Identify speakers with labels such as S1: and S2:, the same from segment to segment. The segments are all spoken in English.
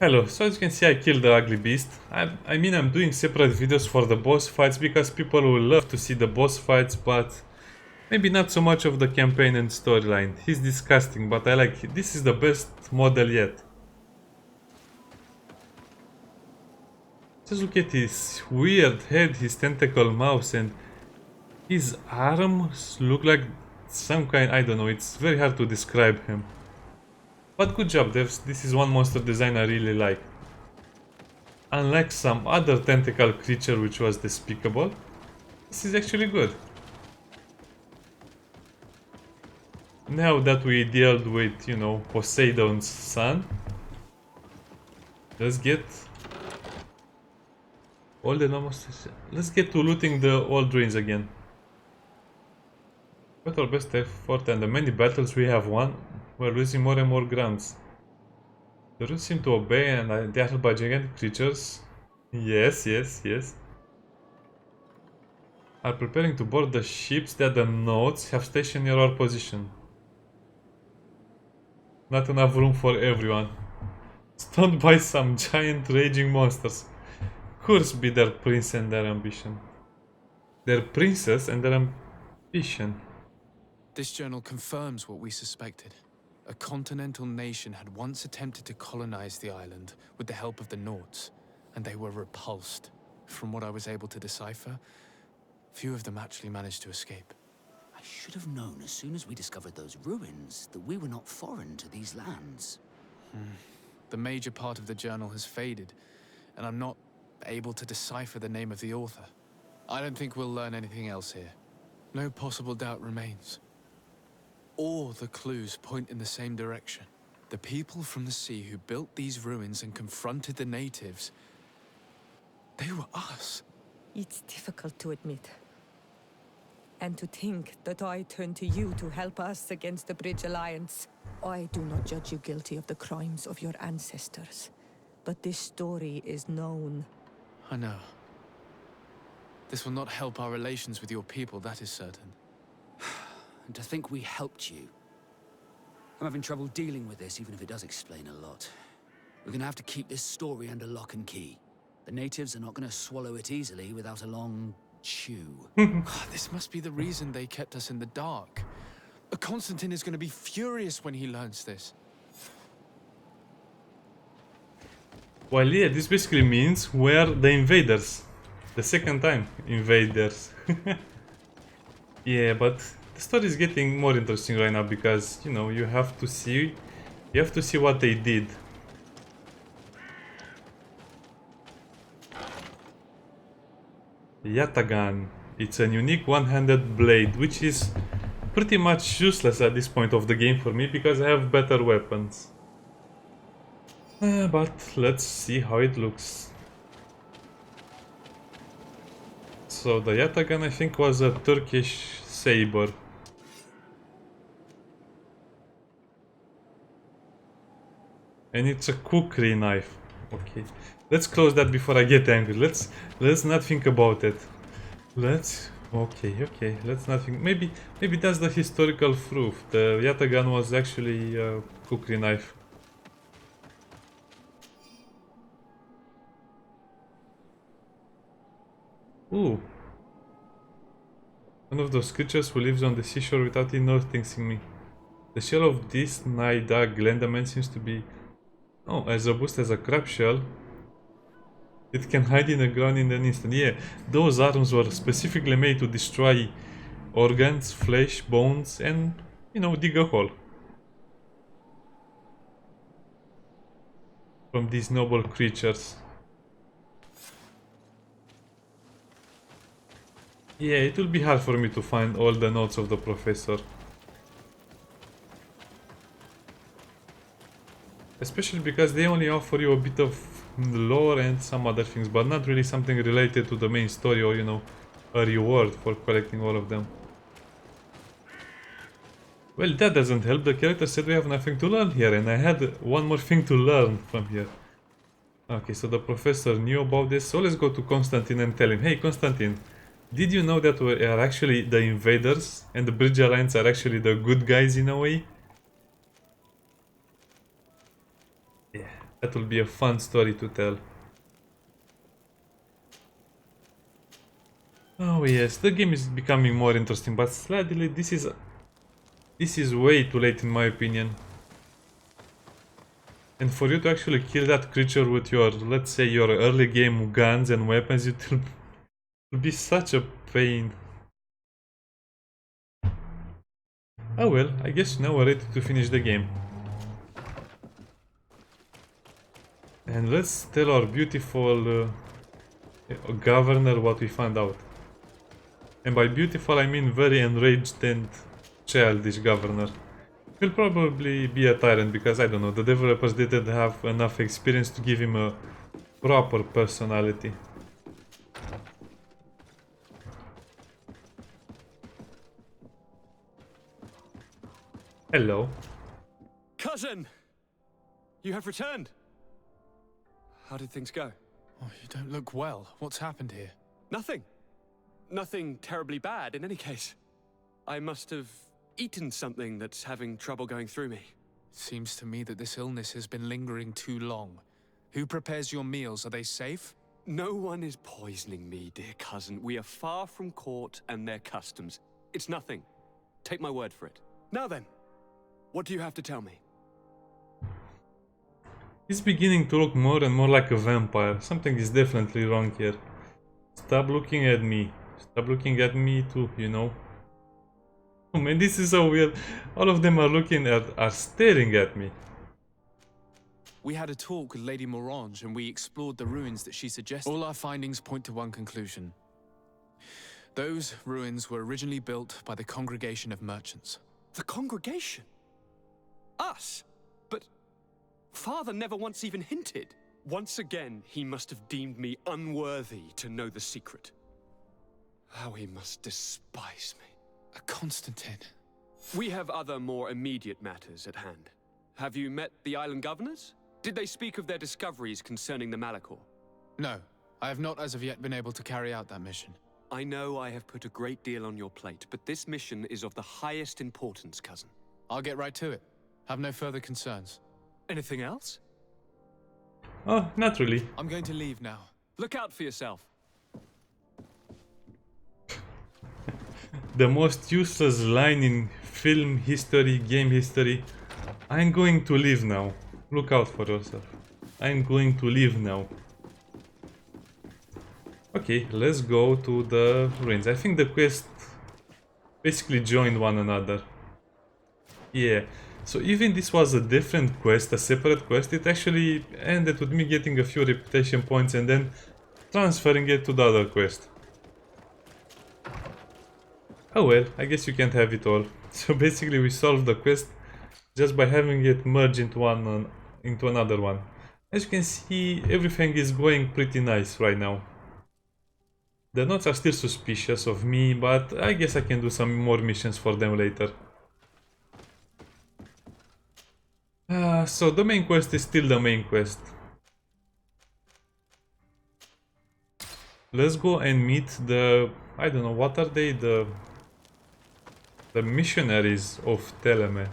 S1: Hello, so as you can see I killed the ugly beast. I mean I'm doing separate videos for the boss fights because people will love to see the boss fights, but maybe not so much of the campaign and storyline. He's disgusting, but I like it. This is the best model yet. Just look at his weird head, his tentacle mouth, and his arms look like some kind, I don't know, it's very hard to describe him. But good job, this is one monster design I really like. Unlike some other tentacle creature which was despicable, this is actually good. Now that we dealt with, you know, Poseidon's son, let's get all the monsters. Let's get to looting the old ruins again. With our best effort and the many battles we have won, we're losing more and more grounds. The roots seem to obey and they are held by gigantic creatures. Yes, yes, yes. Are preparing to board the ships that the nodes have stationed near our position. Not enough room for everyone. Stoned by some giant raging monsters. Cursed be their prince and their ambition. Their princess and their ambition.
S2: This journal confirms what we suspected. A continental nation had once attempted to colonize the island with the help of the Nords, and they were repulsed. From what I was able to decipher, few of them actually managed to escape.
S3: I should have known as soon as we discovered those ruins that we were not foreign to these lands.
S2: The major part of the journal has faded, and I'm not able to decipher the name of the author. I don't think we'll learn anything else here. No possible doubt remains. All the clues point in the same direction. The people from the sea who built these ruins and confronted the natives, they were us.
S4: It's difficult to admit. And to think that I turn to you to help us against the Bridge Alliance. I do not judge you guilty of the crimes of your ancestors. But this story is known.
S2: I know. This will not help our relations with your people, that is certain.
S3: And to think we helped you. I'm having trouble dealing with this, even if it does explain a lot. We're gonna have to keep this story under lock and key. The natives are not gonna swallow it easily without a long chew.
S2: This must be the reason they kept us in the dark. Constantine is going to be furious when he learns this.
S1: Well, yeah, this basically means we're the invaders. The second time invaders. Yeah, but the story is getting more interesting right now because, you know, you have to see what they did. Yatagan. It's a unique one-handed blade, which is pretty much useless at this point of the game for me because I have better weapons. But let's see how it looks. So the Yatagan I think was a Turkish saber. And it's a kukri knife. Okay. Let's close that before I get angry. Let's not think about it. Okay. Let's not think. Maybe that's the historical proof. The Yatagan was actually a kukri knife. Ooh. One of those creatures who lives on the seashore without noticing me. The shell of this Neyreyan Glendaman seems to be as robust as a crab shell. It can hide in the ground in an instant. Yeah, those arms were specifically made to destroy organs, flesh, bones, and, you know, dig a hole. From these noble creatures. Yeah, it will be hard for me to find all the notes of the professor. Especially because they only offer you a bit of lore and some other things, but not really something related to the main story or, you know, a reward for collecting all of them. Well, that doesn't help. The character said we have nothing to learn here, and I had one more thing to learn from here. Okay, so the professor knew about this, so let's go to Constantine and tell him, hey Constantine, did you know that we are actually the invaders and the Bridge Alliance are actually the good guys in a way? Yeah. That will be a fun story to tell. Oh yes, the game is becoming more interesting, but slightly this is way too late in my opinion. And for you to actually kill that creature with your, let's say, your early game guns and weapons, it will be such a pain. Oh well, I guess now we're ready to finish the game. And let's tell our beautiful governor what we found out. And by beautiful I mean very enraged and childish governor. He'll probably be a tyrant because, I don't know, the developers didn't have enough experience to give him a proper personality. Hello.
S5: Cousin! You have returned. How did things go?
S2: Oh, you don't look well. What's happened here?
S5: Nothing. Nothing terribly bad in any case. I must have eaten something that's having trouble going through me.
S2: Seems to me that this illness has been lingering too long. Who prepares your meals? Are they safe?
S5: No one is poisoning me, dear cousin. We are far from court and their customs. It's nothing. Take my word for it. Now then, what do you have to tell me?
S1: He's beginning to look more and more like a vampire. Something is definitely wrong here. Stop looking at me. Stop looking at me too, you know. Oh man, this is so weird. All of them are staring at me.
S2: We had a talk with Lady Morange and we explored the ruins that she suggested. All our findings point to one conclusion. Those ruins were originally built by the Congregation of Merchants.
S5: The congregation? Us? But Father never once even hinted. Once again, he must have deemed me unworthy to know the secret. How he must despise me.
S2: Constantine.
S5: We have other more immediate matters at hand. Have you met the island governors? Did they speak of their discoveries concerning the Malachor?
S2: No, I have not as of yet been able to carry out that mission.
S5: I know I have put a great deal on your plate, but this mission is of the highest importance, cousin.
S2: I'll get right to it. Have no further concerns.
S5: Anything else?
S1: Oh, not really.
S2: I'm going to leave now.
S5: Look out for yourself.
S1: The most useless line in film history, game history. I'm going to leave now. Look out for yourself. I'm going to leave now. Okay, let's go to the ruins. I think the quest basically joined one another. Yeah, so even this was a different quest, a separate quest, it actually ended with me getting a few reputation points and then transferring it to the other quest. Oh well, I guess you can't have it all. So basically we solved the quest just by having it merge into another one. As you can see, everything is going pretty nice right now. The notes are still suspicious of me, but I guess I can do some more missions for them later. So the main quest is still the main quest. Let's go and meet the, I don't know, what are they? The missionaries of Teleme.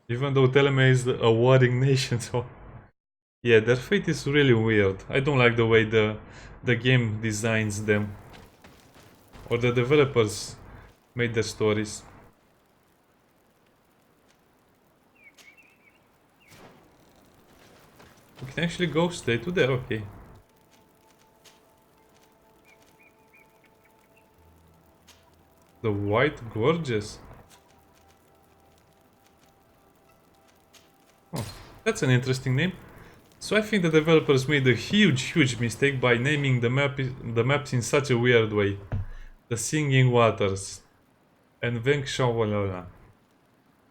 S1: Even though Teleme is a warring nation, so yeah, their fate is really weird. I don't like the way the game designs them, or the developers made their stories. We can actually go straight to there, okay. The White Gorges. Oh, that's an interesting name. So I think the developers made a huge mistake by naming the maps in such a weird way. The Singing Waters and Vengshavalala.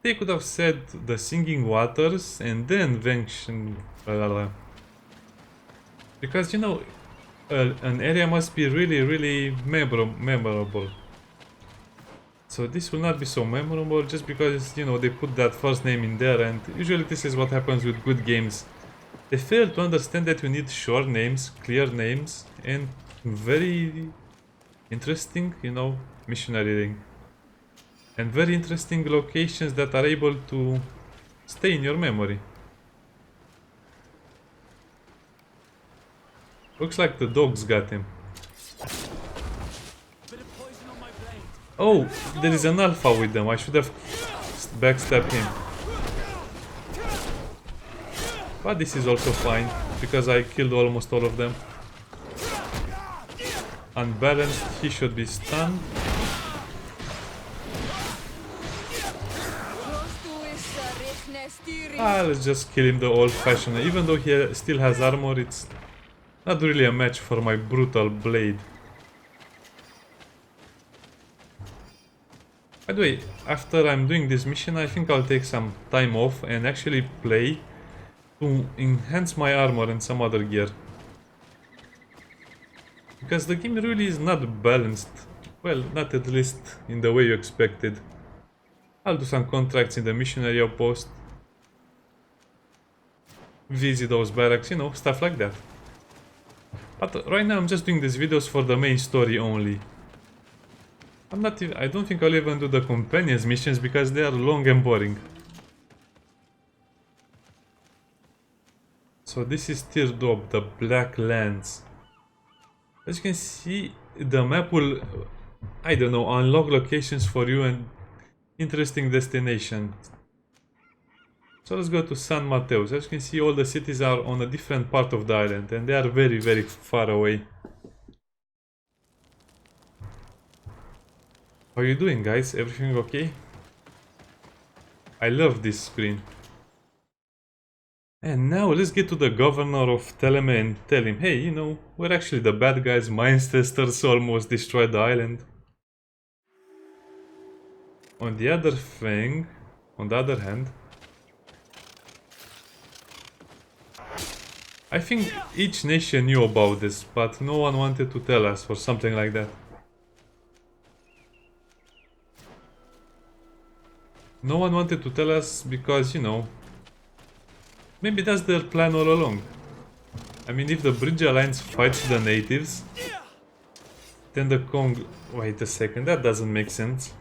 S1: They could have said the Singing Waters and then Vengshavalala. Because, you know, an area must be really memorable. So this will not be so memorable just because, you know, they put that first name in there, and usually this is what happens with good games. They fail to understand that you need short names, clear names, and very interesting, you know, missionary ring. And very interesting locations that are able to stay in your memory. Looks like the dogs got him. Oh, there is an alpha with them. I should have backstabbed him. But this is also fine, because I killed almost all of them. Unbalanced, he should be stunned. Let's just kill him the old-fashioned. Even though he still has armor, it's not really a match for my brutal blade. By the way, after I'm doing this mission, I think I'll take some time off and actually play to enhance my armor and some other gear. Because the game really is not balanced. Well, not at least in the way you expected. I'll do some contracts in the missionary outpost. Visit those barracks, you know, stuff like that. But right now I'm just doing these videos for the main story only. I don't think I'll even do the companions missions because they are long and boring. So this is Teardrop, the Black Lands. As you can see, the map will, I don't know, unlock locations for you and interesting destinations. So let's go to San-Matheus. As you can see, all the cities are on a different part of the island and they are very, very far away. How are you doing, guys? Everything okay? I love this screen. And now let's get to the governor of Teleme and tell him, hey, you know, we're actually the bad guys. My ancestors almost destroyed the island. On the other hand, I think each nation knew about this, but no one wanted to tell us or something like that. No one wanted to tell us because, you know, maybe that's their plan all along. I mean, if the Bridge Alliance fights the natives, then the Wait a second, that doesn't make sense.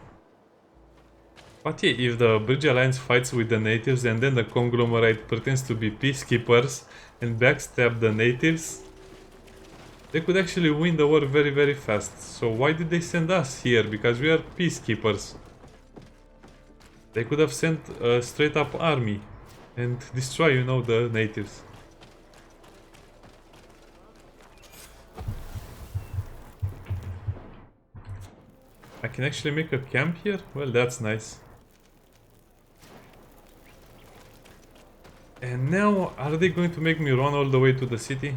S1: But yeah, if the Bridge Alliance fights with the natives and then the conglomerate pretends to be peacekeepers and backstab the natives, they could actually win the war very, very fast. So why did they send us here? Because we are peacekeepers. They could have sent a straight up army and destroy, you know, the natives. I can actually make a camp here? Well, that's nice. And now, are they going to make me run all the way to the city?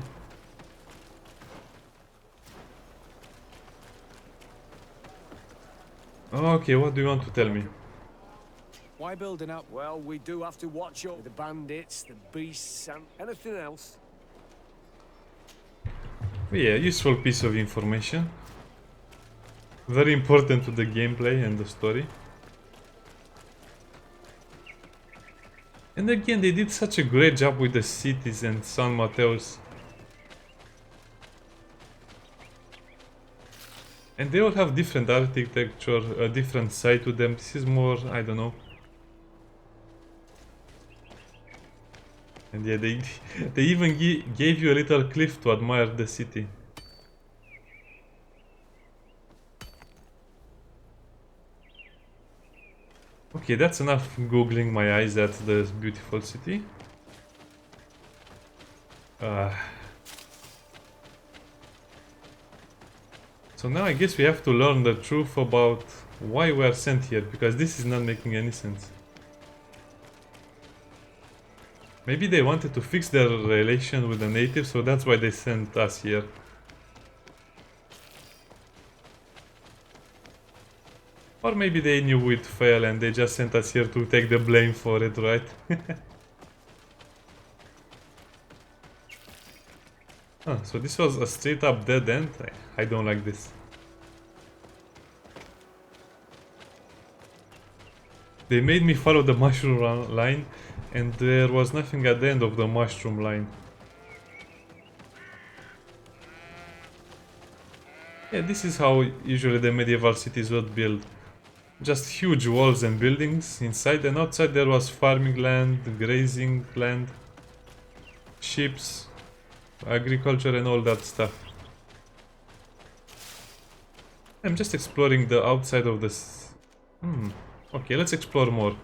S1: Okay, what do you want to tell me?
S6: Why building up? Well, we do have to watch out the bandits, the beasts, and anything else.
S1: Yeah, useful piece of information. Very important to the gameplay and the story. And again, they did such a great job with the cities and San-Matheus. And they all have different architecture, a different side to them. This is more, I don't know. And yeah, they even gave you a little cliff to admire the city. Okay, that's enough googling my eyes at this beautiful city. So now I guess we have to learn the truth about why we are sent here, because this is not making any sense. Maybe they wanted to fix their relation with the natives, so that's why they sent us here. Or maybe they knew we'd fail and they just sent us here to take the blame for it, right? So this was a straight up dead end? I don't like this. They made me follow the mushroom line and there was nothing at the end of the mushroom line. Yeah, this is how usually the medieval cities were built. Just huge walls and buildings. Inside and outside there was farming land, grazing land, ships. agriculture and all that stuff. I'm just exploring the outside of this. Okay, let's explore more.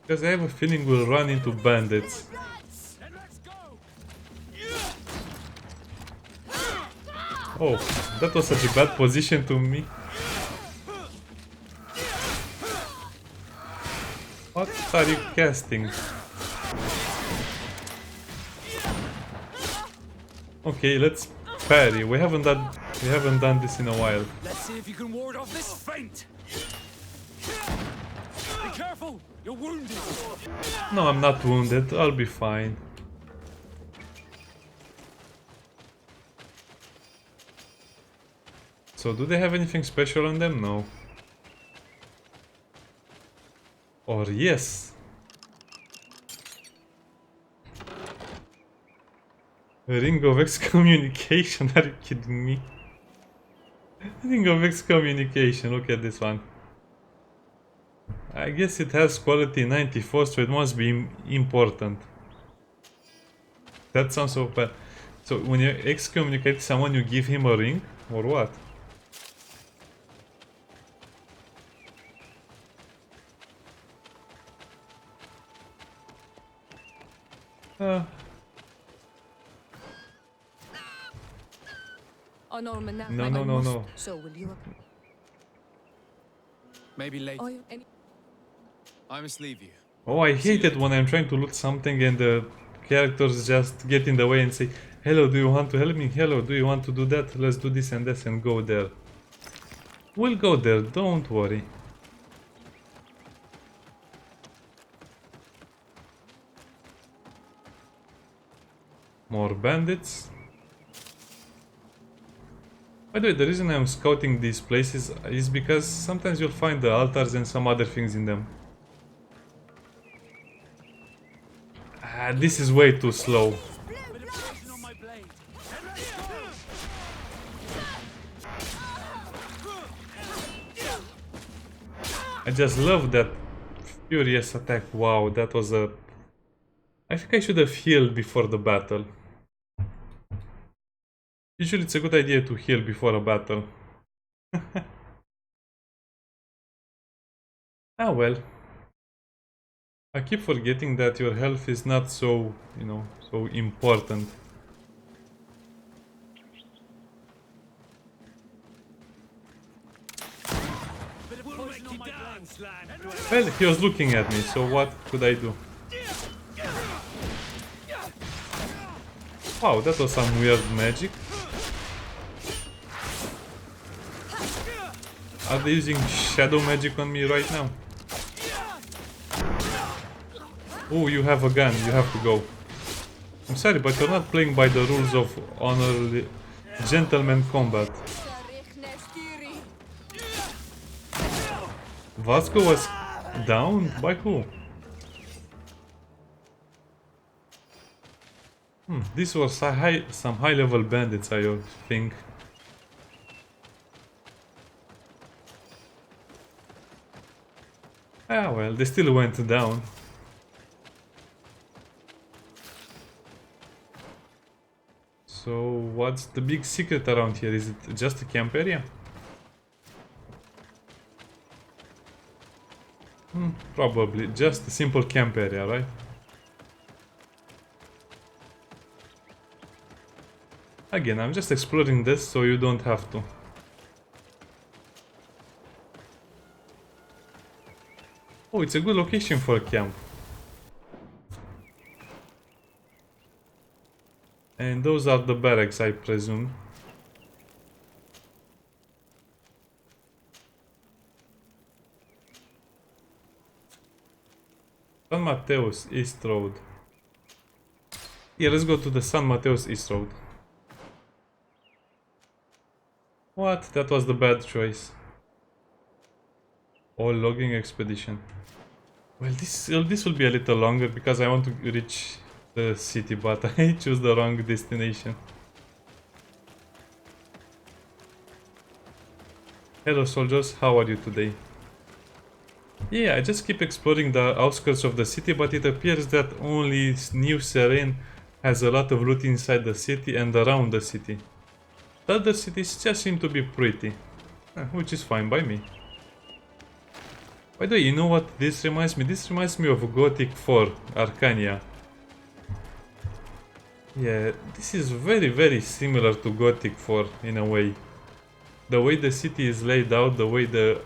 S1: Because I have a feeling we'll run into bandits. Oh, that was such a bad position to me. What are you casting? Okay, let's parry. We haven't done this in a while.
S3: Let's see if you can ward off this feint. Be careful, you're wounded.
S1: No, I'm not wounded. I'll be fine. So, do they have anything special on them? No. Or yes. A ring of excommunication, are you kidding me? Ring of excommunication, look at this one. I guess it has quality 94, so it must be important. That sounds so bad. So when you excommunicate someone, you give him a ring? Or what?
S4: Oh, Norman,
S1: No.
S4: So will you?
S2: Maybe later.
S4: Oh, you, any...
S2: I must leave you.
S1: Oh, I hate it when I'm trying to loot something and the characters just get in the way and say, hello, do you want to help me? Hello, do you want to do that? Let's do this and this and go there. We'll go there, don't worry. More bandits. By the way, the reason I'm scouting these places is because sometimes you'll find the altars and some other things in them. This is way too slow. I just love that furious attack. Wow, that was a... I think I should have healed before the battle. Usually it's a good idea to heal before a battle. Ah well. I keep forgetting that your health is not so, you know, so important. Well, he was looking at me, so what could I do? Wow, that was some weird magic. Are they using shadow magic on me right now? Oh, you have a gun, you have to go. I'm sorry, but you're not playing by the rules of honorly gentleman combat. Vasco was down? By who? These were some high-level bandits, I think. Ah well, they still went down. So, what's the big secret around here? Is it just a camp area? Probably just a simple camp area, right? Again, I'm just exploring this so you don't have to. Oh, it's a good location for a camp. And those are the barracks, I presume. San-Matheus East Road. Yeah, let's go to the San-Matheus East Road. What? That was the bad choice. All logging expedition. Well, this will be a little longer because I want to reach the city, but I choose the wrong destination. Hello soldiers, how are you today? Yeah, I just keep exploring the outskirts of the city, but it appears that only New Serene has a lot of loot inside the city and around the city. The other cities just seem to be pretty, which is fine by me. By the way, you know what this reminds me? This reminds me of Gothic 4, Arcania. Yeah, this is very similar to Gothic 4 in a way. The way the city is laid out, the way the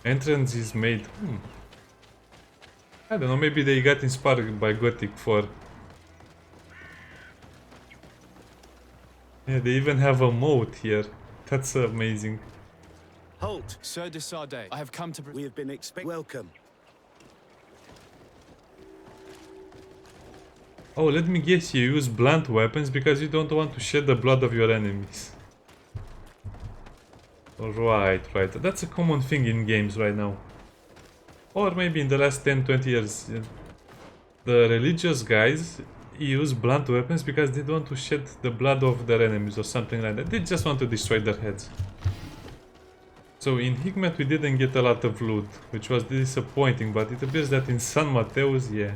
S1: entrance is made. I don't know, maybe they got inspired by Gothic 4. Yeah, they even have a moat here. That's amazing.
S6: Halt!
S2: Sir de Sardet, I have come to...
S6: We have been welcome.
S1: Oh, let me guess, you use blunt weapons because you don't want to shed the blood of your enemies. Right. That's a common thing in games right now. Or maybe in the last 10-20 years. The religious guys use blunt weapons because they don't want to shed the blood of their enemies or something like that. They just want to destroy their heads. So in Hikmet we didn't get a lot of loot, which was disappointing, but it appears that in San-Matheus, yeah.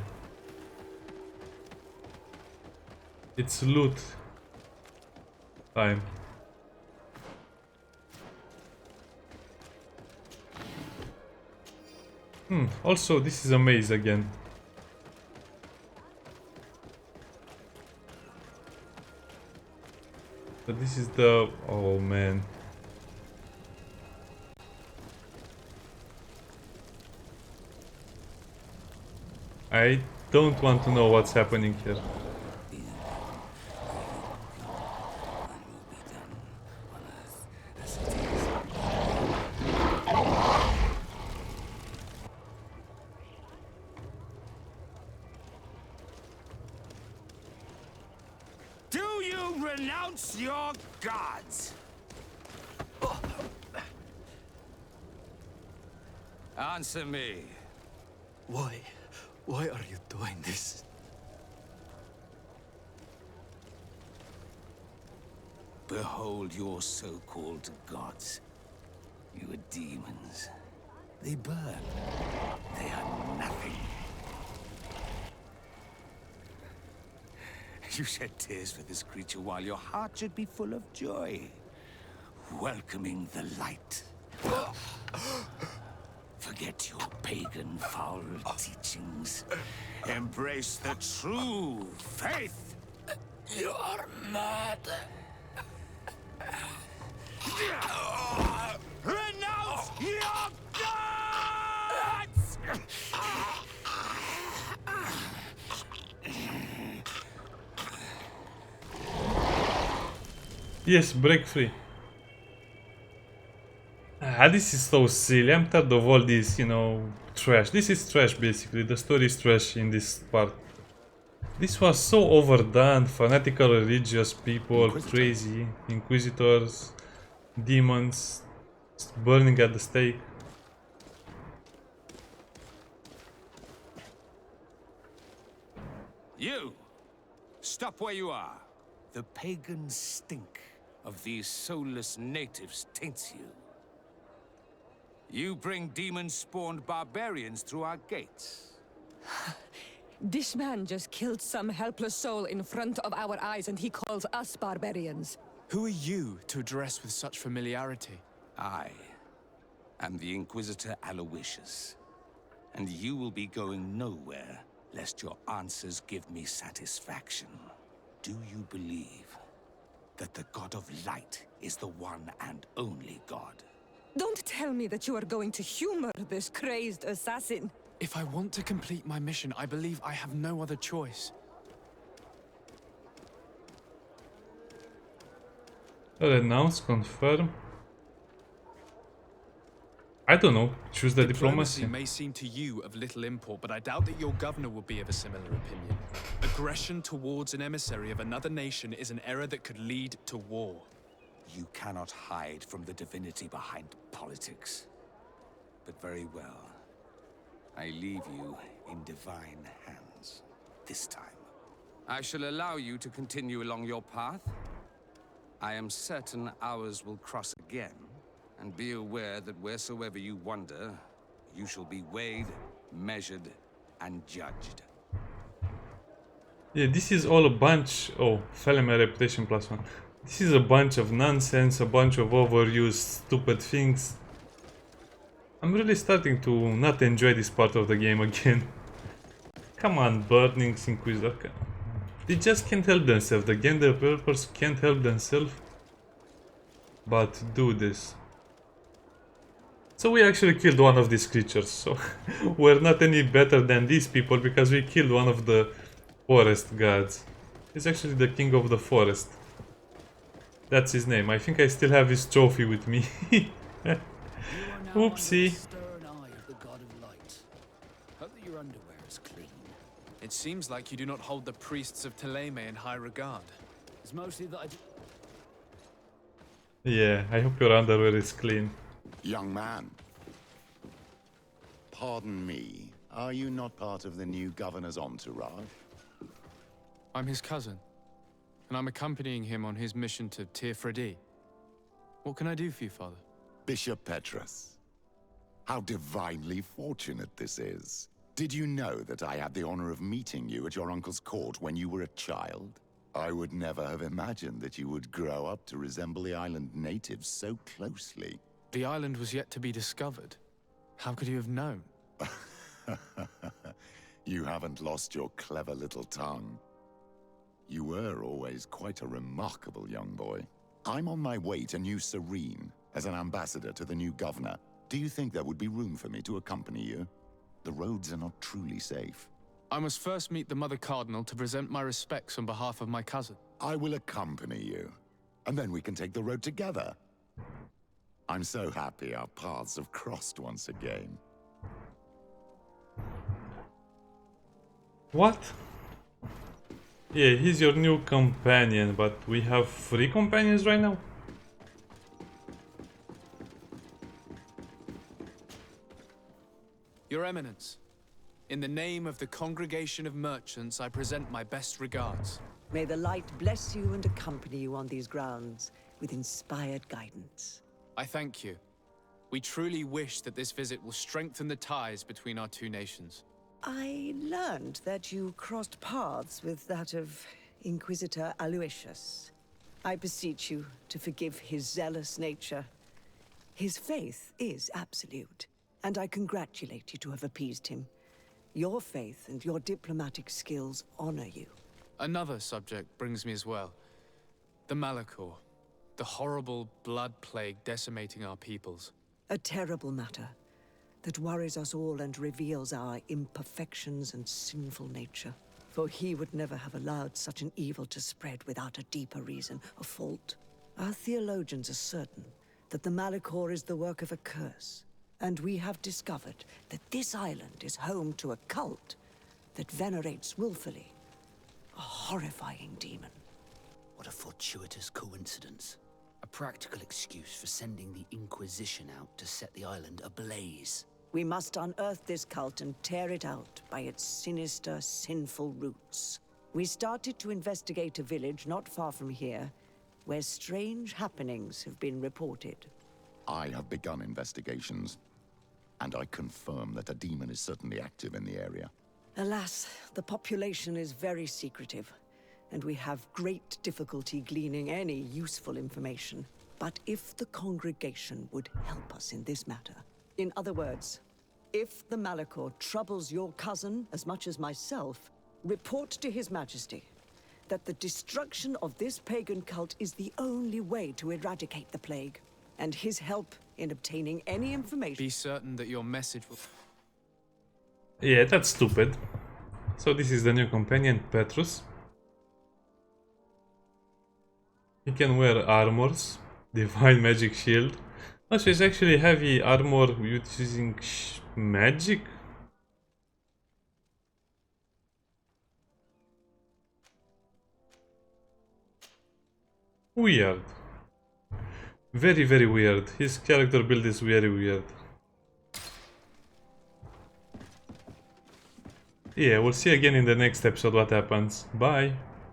S1: It's loot time. Also this is a maze again. But this is the... oh man. I don't want to know what's happening here.
S6: Do you renounce your gods?
S3: Answer me.
S6: Why are you doing this?
S3: Behold your so-called gods. You are demons. They burn. They are nothing. You shed tears for this creature while your heart should be full of joy. Welcoming the light. Forget your pagan foul teachings. Embrace the true faith. You are mad. Renounce your gods!
S1: Yes, break free. This is so silly. I'm tired of all this, you know, trash. This is trash basically. The story is trash in this part. This was so overdone. Fanatical religious people, crazy inquisitors, demons, burning at the stake.
S3: You! Stop where you are. The pagan stink of these soulless natives taints you. You bring demon-spawned barbarians through our gates.
S4: This man just killed some helpless soul in front of our eyes and he calls us barbarians.
S2: Who are you to address with such familiarity?
S3: I am the Inquisitor Aloysius, and you will be going nowhere lest your answers give me satisfaction. Do you believe that the God of Light is the one and only God?
S4: Don't tell me that you are going to humor this crazed assassin.
S2: If I want to complete my mission, I believe I have no other choice.
S1: Renounce, confirm. I don't know. Choose the diplomacy.
S2: May seem to you of little import, but I doubt that your governor will be of a similar opinion. Aggression towards an emissary of another nation is an error that could lead to war.
S3: You cannot hide from the divinity behind politics. But very well. I leave you in divine hands. This time. I shall allow you to continue along your path. I am certain ours will cross again. And be aware that wheresoever you wander,
S7: you shall be weighed, measured, and judged.
S1: Yeah, this is all a bunch... Oh, fell in my reputation +1. This is a bunch of nonsense, a bunch of overused stupid things. I'm really starting to not enjoy this part of the game again. Come on, Burnings Inquisitor. They just can't help themselves. The game developers can't help themselves but do this. So we actually killed one of these creatures, so we're not any better than these people because we killed one of the forest gods. He's actually the king of the forest. That's his name. I think I still have his trophy with me. Oopsie.
S2: It seems like you do not hold the priests of Thélème in high regard.
S3: It's mostly that I...
S1: Yeah, I hope your underwear is clean.
S8: Young man, pardon me, are you not part of the new governor's entourage?
S2: I'm his cousin, and I'm accompanying him on his mission to Tir-Freddy. What can I do for you, Father?
S8: Bishop Petrus, how divinely fortunate this is. Did you know that I had the honor of meeting you at your uncle's court when you were a child? I would never have imagined that you would grow up to resemble the island natives so closely.
S2: The island was yet to be discovered. How could you have known?
S8: You haven't lost your clever little tongue. You were always quite a remarkable young boy. I'm on my way to New Serene as an ambassador to the new governor. Do you think there would be room for me to accompany you? The roads are not truly safe.
S2: I must first meet the Mother Cardinal to present my respects on behalf of my cousin.
S8: I will accompany you, and then we can take the road together. I'm so happy our paths have crossed once again.
S1: What? Yeah, he's your new companion, but we have 3 companions right now?
S2: Your Eminence, in the name of the Congregation of Merchants, I present my best regards.
S9: May the light bless you and accompany you on these grounds with inspired guidance.
S2: I thank you. We truly wish that this visit will strengthen the ties between our two nations.
S9: I learned that you crossed paths with that of Inquisitor Aloysius. I beseech you to forgive his zealous nature. His faith is absolute, and I congratulate you to have appeased him. Your faith and your diplomatic skills honor you.
S2: Another subject brings me as well. The Malachor. The horrible blood plague decimating our peoples.
S9: A terrible matter that worries us all and reveals our imperfections and sinful nature. For he would never have allowed such an evil to spread without a deeper reason, a fault. Our theologians are certain that the Malachor is the work of a curse, and we have discovered that this island is home to a cult that venerates willfully a horrifying demon.
S3: What a fortuitous coincidence. A practical excuse for sending the Inquisition out to set the island ablaze.
S9: We must unearth this cult and tear it out by its sinister, sinful roots. We started to investigate a village not far from here, where strange happenings have been reported.
S8: I have begun investigations, and I confirm that a demon is certainly active in the area.
S9: Alas, the population is very secretive, and we have great difficulty gleaning any useful information. But if the congregation would help us in this matter, in other words, if the Malachor troubles your cousin as much as myself, report to His Majesty that the destruction of this pagan cult is the only way to eradicate the plague, and his help in obtaining any information.
S2: Be certain that your message will...
S1: Yeah, that's stupid. So this is the new companion, Petrus. He can wear armors, divine magic shield. Oh, so it's actually heavy armor using magic? Weird. Very, very weird. His character build is very weird. Yeah, we'll see again in the next episode what happens. Bye.